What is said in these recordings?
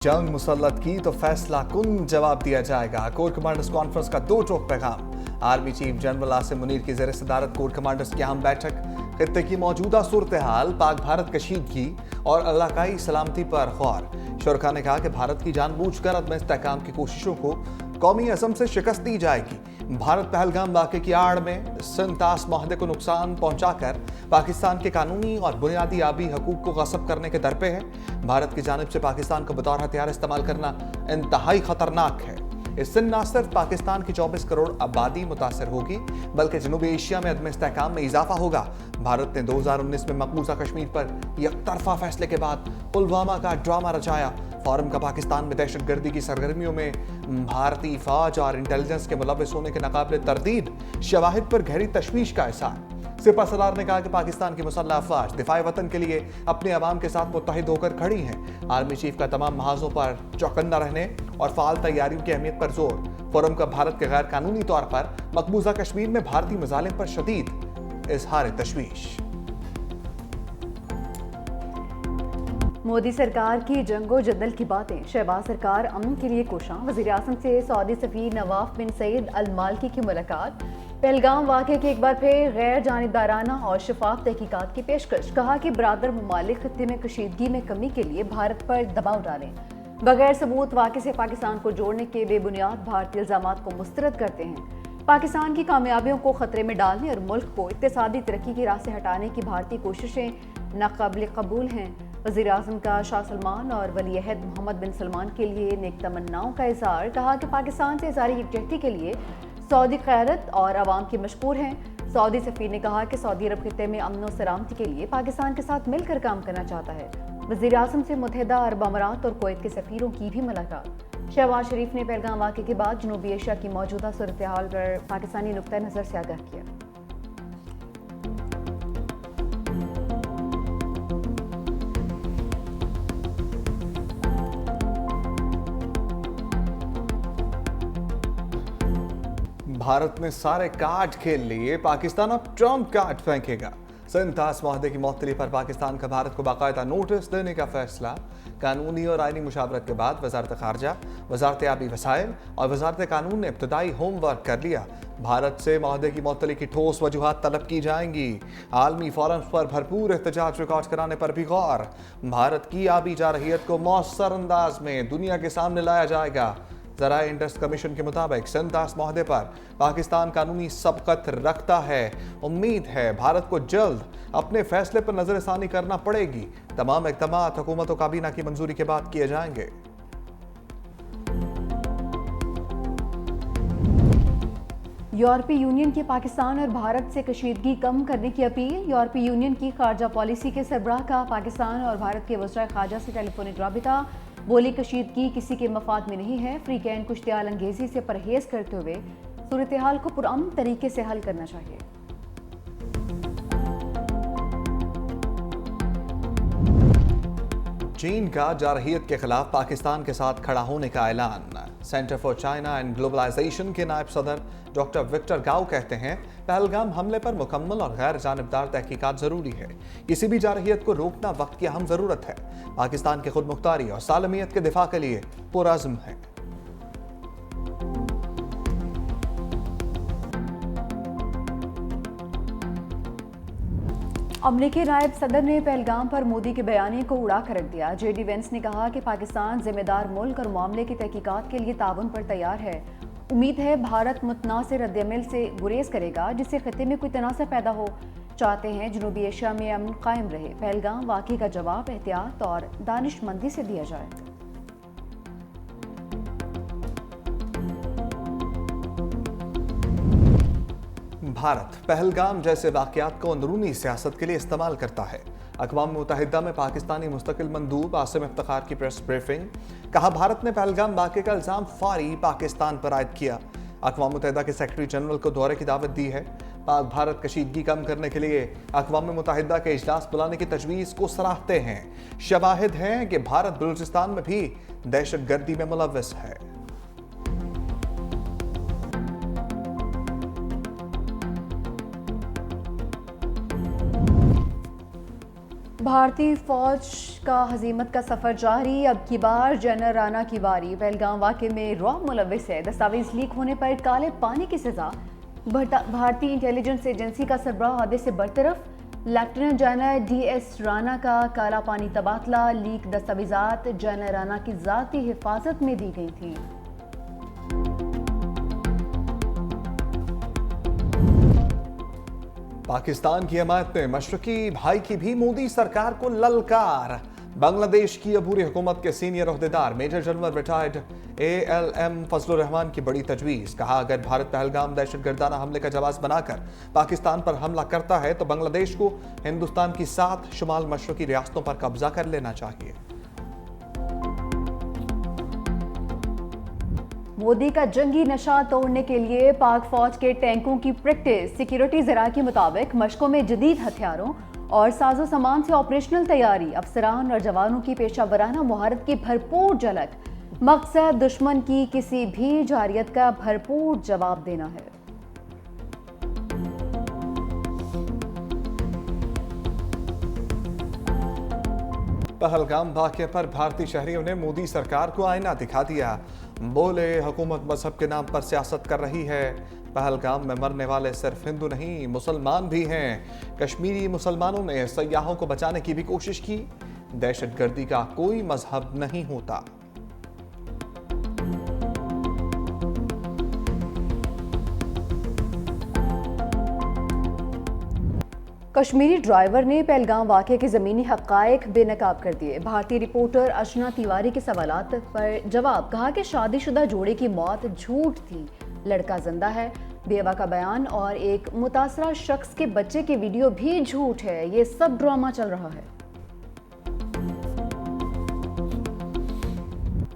जंग मुसल्लत की तो फैसला कुन जवाब दिया जाएगा। कोर कमांडर्स कॉन्फ्रेंस का दो टोक पैगाम। Army chief general Asim Munir की ज़ेर सदारत कोर कमांडर्स की अहम बैठक। खित्ते की मौजूदा सूरत हाल, पाक भारत कशीदगी और इलाकाई सलामती पर गौर। शुरका ने कहा कि भारत की जानबूझकर अदम इस्तेहकाम की कोशिशों को कौमी अज़म से शिकस्त दी जाएगी। भारत पहलगाम वाक़े की आड़ में सिंतास माहदे को नुकसान पहुंचाकर पाकिस्तान के कानूनी और बुनियादी आबी हकूक को गसब करने के दर पे है। भारत की जानिब से पाकिस्तान को बतौर हथियार इस्तेमाल करना इंतहाई खतरनाक है। इससे न सिर्फ पाकिस्तान की 24 करोड़ आबादी मुतासर होगी, बल्कि जनूबी एशिया में अदम इस्तेहकाम में इजाफा होगा। भारत ने 2019 में मकबूजा कश्मीर पर यकतरफा फैसले के बाद पुलवामा का ड्रामा रचाया। फौरन का पाकिस्तान में दहशतगर्दी की सरगर्मियों में भारतीय फौज और इंटेलिजेंस के मुलव्वस होने के नाकाबिले तरदीद शवाहिद पर गहरी तशवीश का इज़हार। सिपा सलार ने कहा कि पाकिस्तान की मुसल्लह अफवाज दिफाए वतन के लिए अपने अवाम के साथ मुत्तहिद होकर खड़ी हैं। आर्मी चीफ का तमाम महाजों पर चौकन्ना रहने और फाल तैयारियों की अहमियत पर जोर। फोरम का भारत के गैर कानूनी तौर पर मकबूजा कश्मीर में भारतीय मजालिम पर शदीद इजहार तशवीश। मोदी सरकार की जंगो जदल की बातें। शहबाज सरकार अमन के लिए कोशां। वज़ीर आज़म से सऊदी सफ़ीर नवाफ बिन सईद अल मालकी की मुलाकात। पहलगाम वाक़े की एक बार फिर गैर जानिबदाराना और शफाफ तहकीकात की पेशकश। कहा कि बरादर ममालिक खत्ते में कशीदगी में कमी के लिए भारत पर दबाव डालें। बगैर सबूत वाक़े से पाकिस्तान को जोड़ने के बेबुनियाद भारतीय इल्ज़ामात को मुस्तरद करते हैं। पाकिस्तान की कामयाबियों को खतरे में डालने और मुल्क को इक़्तिसादी तरक्की की राह से हटाने की भारतीय कोशिशें नाकाबिल कबूल हैं। वज़ीर आज़म का शाह सलमान और वली अहद मोहम्मद बिन सलमान के लिए नेक तमन्नाओं का इज़हार। कहा कि पाकिस्तान से इज़हार यकजहती के लिए सऊदी क़यादत और अवाम की मशकूर हैं। सऊदी सफ़ीर ने कहा कि सऊदी अरब खित्ते में अमन और सलामती के लिए पाकिस्तान के साथ मिलकर काम करना चाहता है। वज़ीर आज़म से मुत्तहिदा अरब अमारात और कुवैत के सफ़ीरों की भी मुलाकात। शहबाज शरीफ ने पहलगाम वाक़े के बाद जनूबी एशिया की मौजूदा सूरत हाल पर पाकिस्तानी नुक्ता नज़र से आगाह किया। भारत ने सारे कार्ड खेल लिए, पाकिस्तान अब ट्रम्प कार्ड फेंकेगा। सिंतास माहदे की मअतली पर पाकिस्तान का भारत को बाकायदा नोटिस देने का फैसला। कानूनी और आईनी मुशावरत के बाद वजारत खारजा, वजारत आबी वसाइल और वजारत कानून ने इब्तदाई होमवर्क कर लिया। भारत से माहदे की मअतली की ठोस वजूहात तलब की जाएंगी। आलमी फोरम्स पर भरपूर एहतजाज रिकॉर्ड कराने पर भी गौर। भारत की आबी जारहियत को मौसर अंदाज में दुनिया के सामने लाया जाएगा। ज़राए इंडस कमीशन के मुताबिक सिंतास माहदे पर पाकिस्तान कानूनी सबकत रखता है। उम्मीद है भारत को जल्द अपने फैसले पर नजरसानी करना पड़ेगी। तमाम इक़दामात हुकूमत और काबीना की मंजूरी के बाद किए जाएंगे। यूरोपीय यूनियन की पाकिस्तान और भारत से कशीदगी कम करने की अपील। यूरोपीय यूनियन की खारजा पॉलिसी के सरबराह का पाकिस्तान और भारत के वज़ीर ख़ारजा से टेलीफोनिक राबिता। बोली कशीदगी किसी के मफाद में नहीं है। फ्रीकैन कुश्तियाल अंगेजी से परहेज करते हुए सूरत हाल को पुरअमन तरीके से हल करना चाहिए। चीन का जारहियत के खिलाफ पाकिस्तान के साथ खड़ा होने का ऐलान। Centre for China and globalisation के नायब सदर डॉक्टर विक्टर गाओ कहते हैं, पहलगाम हमले पर मुकम्मल और गैर जानिबदार तहकीकात जरूरी है। किसी भी जारहियत को रोकना वक्त की अहम जरूरत है। पाकिस्तान की खुद मुख्तारी और सालमियत के दिफा के लिए पुरअज़्म है। अमरीकी नायब सदर ने पहलगाम पर मोदी के बयानी को उड़ा कर रख दिया। जेडी वेंस ने कहा कि पाकिस्तान जिम्मेदार मुल्क और मामले की तहकीकात के लिए ताउन पर तैयार है। उम्मीद है भारत मुतनासिर रद्द-ए-अमल से गुरेज करेगा जिससे खत्ते में कोई तनाज़ा पैदा हो। चाहते हैं जनूबी एशिया में अमन कायम रहे। पहलगाम वाक़े का जवाब एहतियात और दानिशमंदी से दिया जाए। भारत पहलगाम जैसे वाक़यात को अंदरूनी सियासत के लिए इस्तेमाल करता है। अक़वाम मुत्तहिदा में पाकिस्तानी मुस्तकिल मंदूब आसिम इफ्तिखार की प्रेस ब्रीफिंग। कहा, भारत ने पहलगाम वाक़े का इल्ज़ाम फौरी पाकिस्तान पर आयद किया। अक़वाम मुत्तहिदा के सेक्रेटरी जनरल को दौरे की दावत दी है। पाक भारत कशीदगी कम करने के लिए अक़वाम मुत्तहिदा के इजलास बुलाने की तजवीज़ को सराहते हैं। शवाहिद हैं कि भारत बलूचिस्तान में भी दहशतगर्दी में मुलव्वस है। بھارتی فوج کا ہزیمت کا سفر جاری، اب کی بار جنرل رانا کی باری۔ پہلگام واقعے میں رعب ملوث ہے، دستاویز لیک ہونے پر کالے پانی کی سزا۔ بھارتی انٹیلیجنس ایجنسی کا سربراہ عہدے سے برطرف، lieutenant general D S Rana کا کالا پانی تبادلہ۔ لیک دستاویزات جنرل رانا کی ذاتی حفاظت میں دی گئی تھیں۔ پاکستان کی حمایت میں مشرقی بھائی کی بھی مودی سرکار کو للکار۔ بنگلہ دیش کی عبوری حکومت کے سینئر عہدیدار major general retired ALM Fazlur الرحمان کی بڑی تجویز۔ کہا اگر بھارت پہلگام دہشت گردانہ حملے کا جواز بنا کر پاکستان پر حملہ کرتا ہے تو بنگلہ دیش کو ہندوستان کی 7 شمال مشرقی ریاستوں پر قبضہ کر لینا چاہیے۔ مودی کا جنگی نشہ توڑنے کے لیے پاک فوج کے ٹینکوں کی پریکٹس۔ سیکیورٹی ذرائع کے مطابق مشقوں میں جدید ہتھیاروں اور ساز و سامان سے آپریشنل تیاری، افسران اور جوانوں کی پیشہ ورانہ مہارت کی بھرپور جھلک۔ مقصد دشمن کی کسی بھی جارحیت کا بھرپور جواب دینا ہے۔ پہلگام واقعے پر بھارتی شہریوں نے مودی سرکار کو آئینہ دکھا دیا۔ بولے حکومت مذہب کے نام پر سیاست کر رہی ہے، پہلگام میں مرنے والے صرف ہندو نہیں مسلمان بھی ہیں۔ کشمیری مسلمانوں نے سیاحوں کو بچانے کی بھی کوشش کی، دہشت گردی کا کوئی مذہب نہیں ہوتا۔ کشمیری ڈرائیور نے پہلگام واقعے کے زمینی حقائق بے نقاب کر دیے۔ بھارتی رپورٹر ارچنا تیواری کے سوالات پر جواب، کہا کہ شادی شدہ جوڑے کی موت جھوٹ تھی، لڑکا زندہ ہے۔ بیوہ کا بیان اور ایک متاثرہ شخص کے بچے کی ویڈیو بھی جھوٹ ہے، یہ سب ڈرامہ چل رہا ہے۔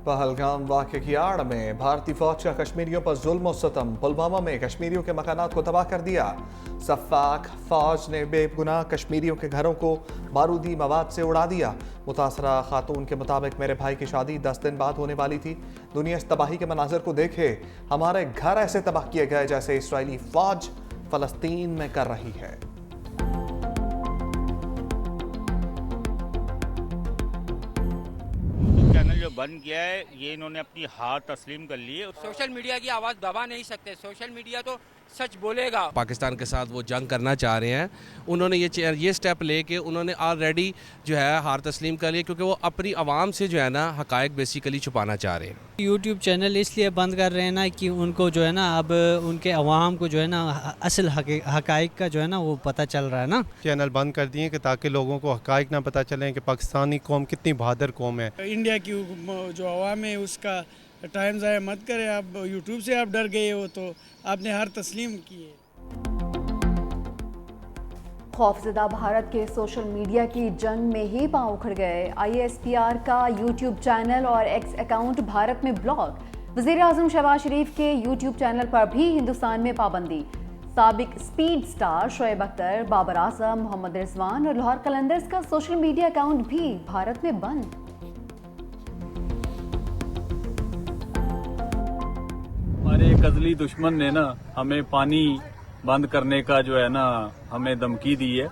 پہلگام واقعے کی آڑ میں بھارتی فوج کا کشمیریوں پر ظلم و ستم۔ پلوامہ میں کشمیریوں کے مکانات کو تباہ کر دیا۔ سفاک فوج نے بے گناہ کشمیریوں کے گھروں کو بارودی مواد سے اڑا دیا۔ متاثرہ خاتون کے مطابق میرے بھائی کی شادی 10 دن بعد ہونے والی تھی۔ دنیا اس تباہی کے مناظر کو دیکھے، ہمارے گھر ایسے تباہ کیے گئے جیسے اسرائیلی فوج فلسطین میں کر رہی ہے۔ چینل جو بند کیا ہے یہ انہوں نے اپنی ہار تسلیم کر لی ہے۔ سوشل میڈیا کی آواز دبا نہیں سکتے، سوشل میڈیا تو سچ بولے گا۔ پاکستان کے ساتھ وہ جنگ کرنا چاہ رہے ہیں، انہوں نے یہ سٹیپ لے کے انہوں نے آلریڈی جو ہے ہار تسلیم کر لی، کیونکہ وہ اپنی عوام سے جو ہے نا حقائق بیسیکلی چھپانا چاہ رہے ہیں۔ یوٹیوب چینل اس لیے بند کر رہے ہیں نا کہ ان کو جو ہے نا اب ان کے عوام کو جو ہے نا اصل حقائق کا جو ہے نا وہ پتہ چل رہا ہے نا۔ چینل بند کر دیے کہ تاکہ لوگوں کو حقائق نہ پتہ چلیں کہ پاکستانی قوم کتنی بہادر قوم ہے۔ انڈیا کی جو عوام ہے اس کا ٹائم ضائع مت کرے۔ آپ یوٹیوب سے آپ ڈر گئے ہو تو آپ نے ہر تسلیم کی ہے۔ خوفزدہ بھارت کے سوشل میڈیا کی جنگ میں ہی پاؤں اکھڑ گئے۔ ISPR کا یوٹیوب چینل اور ایکس اکاؤنٹ بھارت میں بلاک۔ وزیر اعظم شہباز شریف کے یوٹیوب چینل پر بھی ہندوستان میں پابندی۔ سابق سپیڈ سٹار شعیب اختر، بابر اعظم، محمد رضوان اور لاہور قلندرز کا سوشل میڈیا اکاؤنٹ بھی بھارت میں بند۔ ہمارے ایک ازلی دشمن نے نا ہمیں پانی بند کرنے کا جو ہے نا ہمیں دھمکی دی ہے،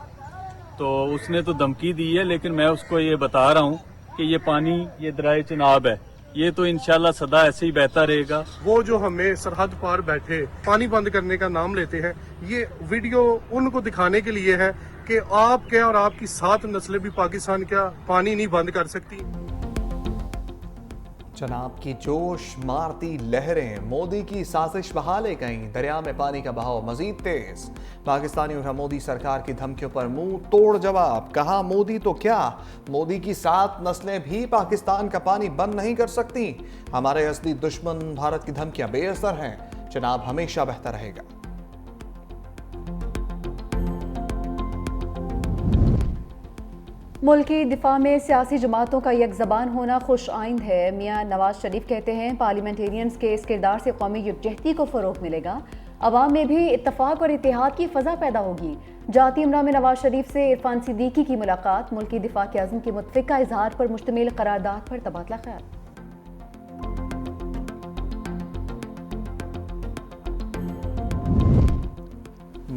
تو اس نے تو دھمکی دی ہے لیکن میں اس کو یہ بتا رہا ہوں کہ یہ پانی، یہ دریا چناب ہے، یہ تو انشاءاللہ سدا ایسے ہی بہتا رہے گا۔ وہ جو ہمیں سرحد پار بیٹھے پانی بند کرنے کا نام لیتے ہیں، یہ ویڈیو ان کو دکھانے کے لیے ہے کہ آپ کیا اور آپ کی 7 نسلیں بھی پاکستان کیا پانی نہیں بند کر سکتی۔ جناب کی جوش مارتی لہریں مودی کی سازش بہا لے گئیں، دریا میں پانی کا بہاؤ مزید تیز۔ پاکستانیوں کا مودی سرکار کی دھمکیوں پر منہ توڑ جواب، کہا مودی تو کیا، مودی کی 7 نسلیں بھی پاکستان کا پانی بند نہیں کر سکتی۔ ہمارے اصلی دشمن بھارت کی دھمکیاں بے اثر ہیں، جناب ہمیشہ بہتر رہے گا۔ ملکی دفاع میں سیاسی جماعتوں کا یک زبان ہونا خوش آئند ہے۔ میاں نواز شریف کہتے ہیں پارلیمنٹیرینز کے اس کردار سے قومی یکجہتی کو فروغ ملے گا، عوام میں بھی اتفاق اور اتحاد کی فضا پیدا ہوگی۔ جاتی امرا میں نواز شریف سے عرفان صدیقی کی ملاقات، ملکی دفاع کے عزم کے متفقہ اظہار پر مشتمل قرارداد پر تبادلہ خیال۔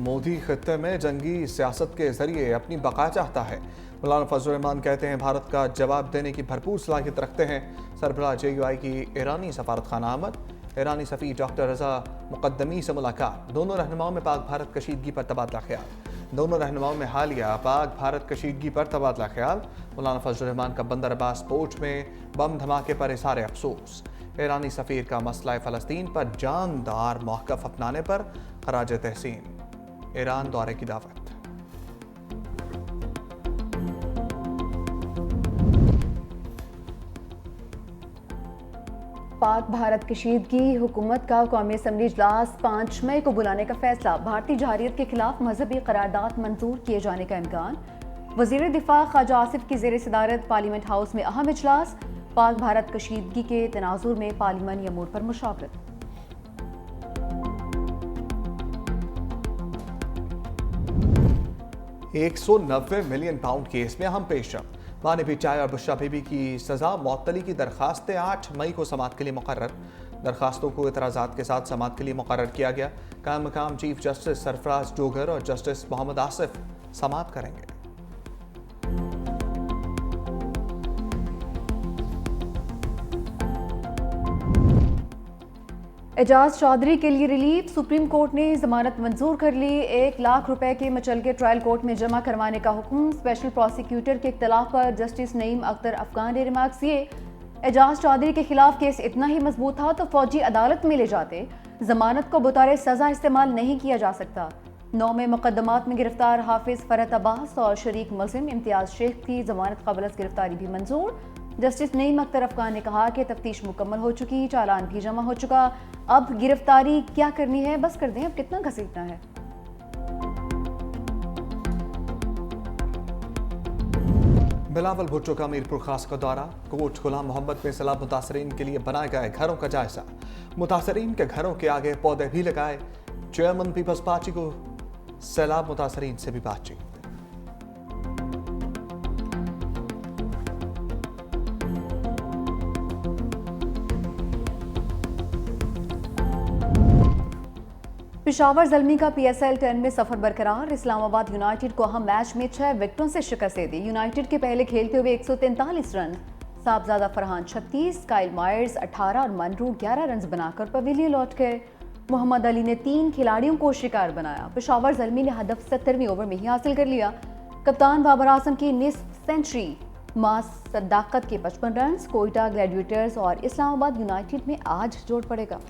मोदी खित्ते में जंगी सियासत के जरिए अपनी बका चाहता है। मौलाना फजल रहमान कहते हैं भारत का जवाब देने की भरपूर सलाहियत रखते हैं। सरबराह JUI की ईरानी सफारत खाना आमद, ईरानी सफ़ीर डॉक्टर रज़ा मुक़द्दमी से मुलाकात। दोनों रहनुमाओं में पाक भारत कशीदगी पर तबादला ख्याल। दोनों रहनुमाओं में हालिया पाक भारत कशीदगी पर तबादला ख्याल। मौलाना फजल रहमान का बंदर अब्बास पोर्ट में बम धमाके पर इज़हार अफसोस। ईरानी सफ़ीर का मसला फ़लस्तीन पर जानदार मौक़िफ़ अपनाने पर खराज तहसीन। ईरान दौरे की दावत। पाक भारत कशीदगी, हुकूमत का कौमी असम्बली इजलास 5 मई को बुलाने का फैसला। भारतीय जहारियत के खिलाफ मजहबी करारदाद मंजूर किए जाने का इम्कान। वज़ीर दिफा ख्वाजा आसिफ की ज़ेर सदारत पार्लियामेंट हाउस में अहम इजलास। पाक भारत कशीदगी के तनाजुर में पार्लिमानी अमूर पर मुशावरत। £190 मिलियन केस में अहम पेशरफ। माने भी चाय और बुशरा बीबी की सजा मअतली की दरखास्तें 8 मई को समाअत के लिए मुकर्रर। दरखास्तों को एतराज़ात के साथ समाअत के लिए मुकर्रर किया गया। कायम मकाम चीफ जस्टिस सरफराज डोगर और जस्टिस मोहम्मद आसिफ समाअत करेंगे। एजाज चौधरी के लिए रिलीफ। सुप्रीम कोर्ट ने जमानत मंजूर कर ली। 1 लाख रुपए के मचलके ट्रायल कोर्ट में जमा करवाने का हुक्म। स्पेशल प्रोसिक्यूटर के इख्तलाफ पर जस्टिस नईम अख्तर अफगान ने रिमार्क्स किए। एजाज चौधरी के खिलाफ केस इतना ही मजबूत था तो फौजी अदालत में ले जाते। जमानत को बतौर सजा इस्तेमाल नहीं किया जा सकता। 9 में मुकदमात में गिरफ्तार हाफिज फरहत अब्बास और शरीक मुलजिम इम्तियाज शेख की जमानत कबल अज़ गिरफ्तारी भी मंजूर। जस्टिस नईम अख्तर अफगान ने कहा कि तफ्तीश मुकम्मल हो चुकी, चालान भी जमा हो चुका, अब गिरफ्तारी क्या करनी है बस कर दें, अब कितना घसीटना है। बिलावल भुट्टो का मीरपुर खास का दौरा। कोट गुलाम मोहम्मद में सैलाब मुतासरीन के लिए बनाए गए घरों का जायजा। मुतासरीन के घरों के आगे पौधे भी लगाए। चेयरमैन पीपल्स पार्टी को सैलाब मुतासरीन से भी बातचीत। पेशावर ज़ल्मी का PSL 10 में सफर बरकरार। इस्लामाबाद यूनाइटेड को अहम मैच में 6 विकेटों से शिकस्त दे दी। यूनाइटेड के पहले खेलते हुए 143 रन। साहबजादा फरहान 36, काइल मायर्स 18 और मनरू 11 रन बनाकर पवेलियन लौट गए। मोहम्मद अली ने 3 खिलाड़ियों को शिकार बनाया। पेशावर ज़ल्मी ने हदफ 70वीं ओवर में ही हासिल कर लिया। कप्तान बाबर आजम की निस्फ सेंचुरी। मास सदाकत के 55 रन। कोयटा ग्लैडिएटर्स और इस्लामाबाद यूनाइटेड में आज जोड़ पड़ेगा।